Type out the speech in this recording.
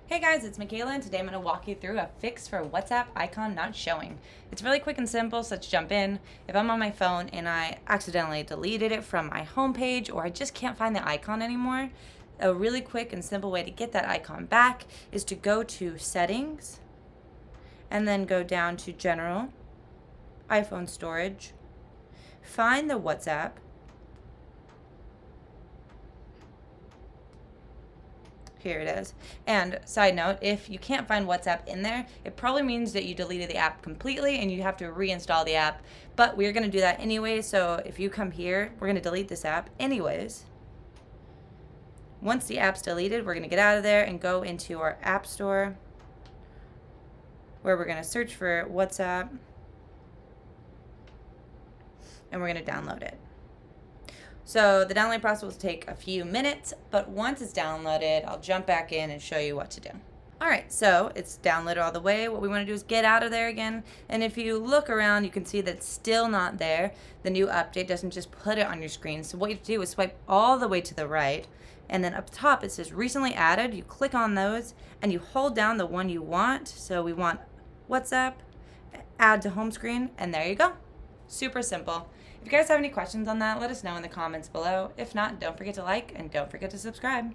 Hey guys, it's Michaela, and today I'm going to walk you through a fix for WhatsApp icon not showing. It's really quick and simple, so let's jump in. If I'm on my phone and I accidentally deleted it from my homepage, or I just can't find the icon anymore, a really quick and simple way to get that icon back is to go to Settings, and then go down to General, iPhone Storage, find the WhatsApp, here it is. And side note, if you can't find WhatsApp in there, it probably means that you deleted the app completely and you have to reinstall the app. But we're going to do that anyway, so if you come here, we're going to delete this app anyways. Once the app's deleted, we're going to get out of there and go into our App Store, where we're going to search for WhatsApp, and we're going to download it. So the download process will take a few minutes, but once it's downloaded, I'll jump back in and show you what to do. All right, so it's downloaded all the way. What we want to do is get out of there again. And if you look around, you can see that it's still not there. The new update doesn't just put it on your screen. So what you have to do is swipe all the way to the right. And then up top, it says recently added. You click on those and you hold down the one you want. So we want WhatsApp, add to home screen, and there you go. Super simple. If you guys have any questions on that, let us know in the comments below. If not, don't forget to like and don't forget to subscribe.